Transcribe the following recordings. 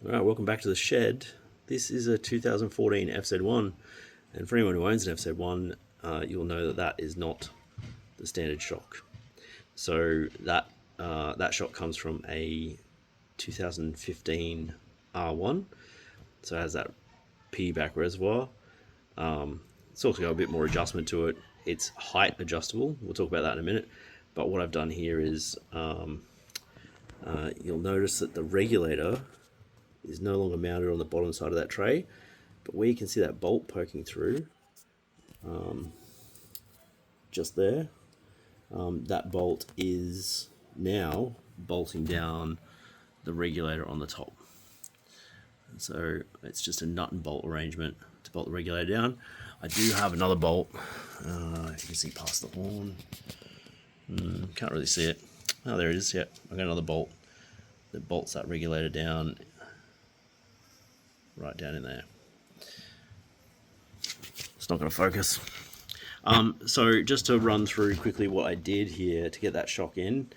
Alright, welcome back to the shed. This is a 2014 FZ1, and for anyone who owns an FZ1, you'll know that that is not the standard shock. So that shock comes from a 2015 R1, so it has that piggyback reservoir. It's also got a bit more adjustment to it. It's height adjustable, we'll talk about that in a minute, but what I've done here is you'll notice that the regulator is no longer mounted on the bottom side of that tray, but where you can see that bolt poking through, just there, that bolt is now bolting down the regulator on the top. And so it's just a nut and bolt arrangement to bolt the regulator down. I do have another bolt, you can see past the horn, can't really see it. Oh, there it is, yep, I've got another bolt that bolts that regulator down right down in there. It's not going to focus. So just to run through quickly what I did here to get that shock in.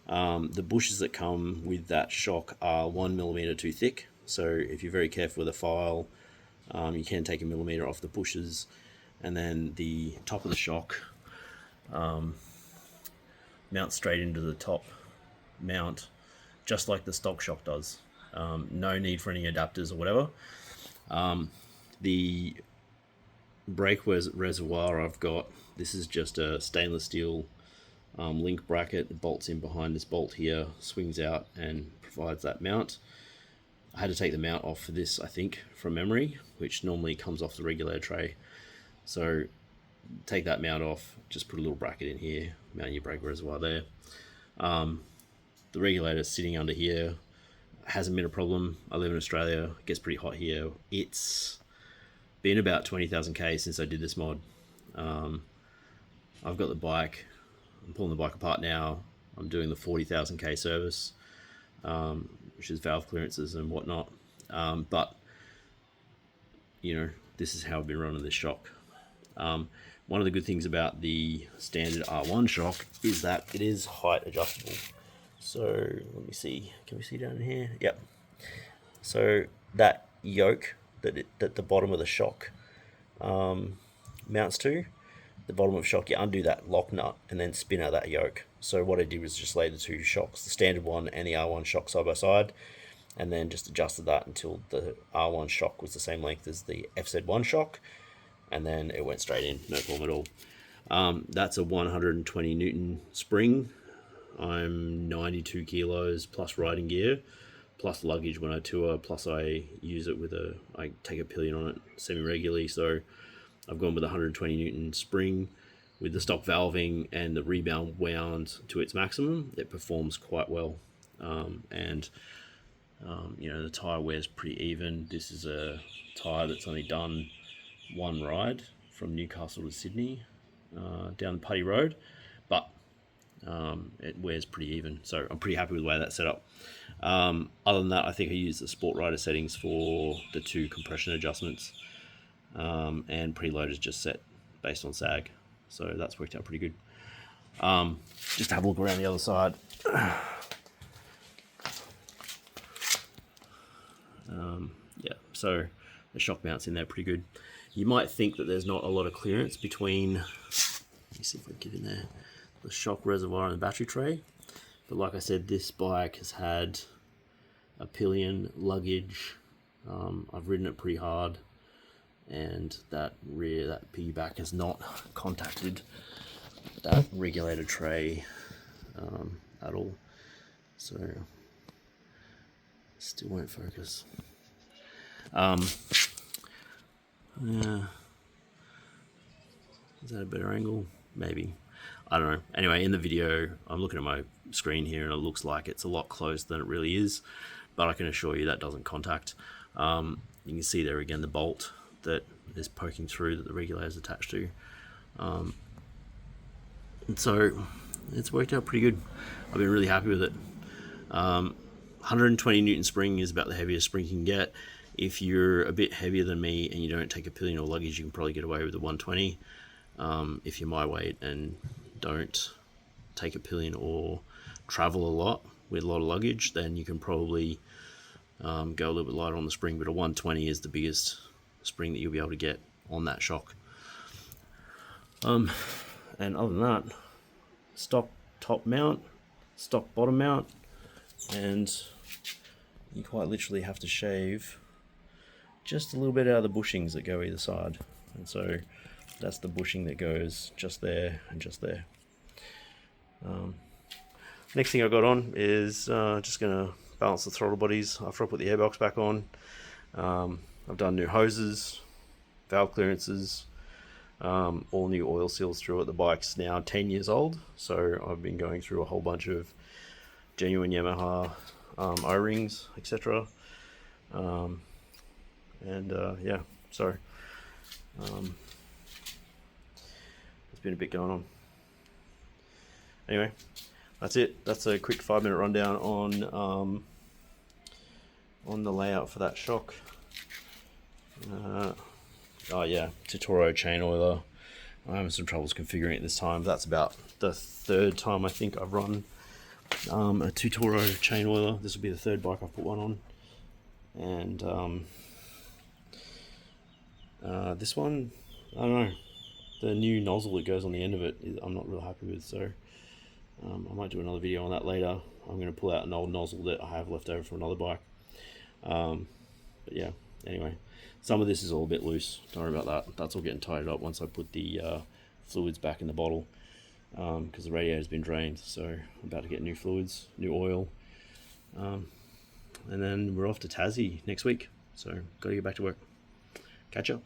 The bushes that come with that shock are 1mm too thick. So if you're very careful with a file, you can take 1mm off the bushes, and then the top of the shock mounts straight into the top mount, just like the stock shock does. No need for any adapters or whatever. The brake reservoir I've got, this is just a stainless steel link bracket that bolts in behind this bolt here, swings out and provides that mount. I had to take the mount off for this, I think, from memory, which normally comes off the regulator tray. So take that mount off, just put a little bracket in here, mount your brake reservoir there. The regulator sitting under here hasn't been a problem. I live in Australia, it gets pretty hot here. It's been about 20,000 K since I did this mod. I've got the bike, I'm pulling the bike apart now. I'm doing the 40,000 K service, which is valve clearances and whatnot. But, you know, this is how I've been running this shock. One of the good things about the standard R1 shock is that it is height adjustable. So let me see, can we see down in here? Yep. So that yoke that the bottom of the shock mounts to, the bottom of the shock, you undo that lock nut and then spin out that yoke. So what I did was just lay the two shocks, the standard one and the R1 shock side by side, and then just adjusted that until the R1 shock was the same length as the FZ1 shock, and then it went straight in, no problem at all. That's a 120 Newton spring. I'm 92 kilos plus riding gear, plus luggage when I tour, plus I use it with I take a pillion on it semi-regularly, so I've gone with a 120 Newton spring with the stock valving and the rebound wound to its maximum. It performs quite well, and you know, the tyre wears pretty even. This is a tyre that's only done one ride from Newcastle to Sydney down Putty Road, but it wears pretty even, so I'm pretty happy with the way that's set up. Other than that, I think I used the Sport Rider settings for the two compression adjustments, and preload is just set based on sag, so that's worked out pretty good. Just have a look around the other side. Yeah, so the shock mounts in there pretty good. You might think that there's not a lot of clearance between, let me see if we can get in there, the shock reservoir and the battery tray, but like I said, this bike has had a pillion, luggage, I've ridden it pretty hard, and that piggyback has not contacted that regulator tray at all, so still won't focus. Yeah, is that a better angle? Maybe, I don't know. Anyway, in the video, I'm looking at my screen here and it looks like it's a lot closer than it really is, but I can assure you that doesn't contact. You can see there again the bolt that is poking through that the regulator is attached to. And so it's worked out pretty good. I've been really happy with it. 120 Newton spring is about the heaviest spring you can get. If you're a bit heavier than me and you don't take a pillion or luggage, you can probably get away with the 120. If you're my weight and don't take a pillion or travel a lot with a lot of luggage, then you can probably go a little bit lighter on the spring, but a 120 is the biggest spring that you'll be able to get on that shock. And other than that, stock top mount, stock bottom mount, and you quite literally have to shave just a little bit out of the bushings that go either side. And so that's the bushing that goes just there and just there. Next thing I got on is just going to balance the throttle bodies after I put the airbox back on. I've done new hoses, valve clearances, all new oil seals through it. The bike's now 10 years old, so I've been going through a whole bunch of genuine Yamaha O-rings, etc. Yeah, so there's been a bit going on. Anyway, that's it. That's a quick 5-minute rundown on the layout for that shock. Oh yeah, Totoro chain oiler. I'm having some troubles configuring it this time. That's about the third time I think I've run a Totoro chain oiler. This will be the third bike I've put one on. And this one, I don't know, the new nozzle that goes on the end of it, I'm not real happy with, so I might do another video on that later. I'm going to pull out an old nozzle that I have left over from another bike. But yeah, anyway, some of this is all a bit loose. Don't worry about that. That's all getting tidied up once I put the fluids back in the bottle, because the radiator's been drained, so I'm about to get new fluids, new oil, and then we're off to Tassie next week, so got to get back to work. Catch up.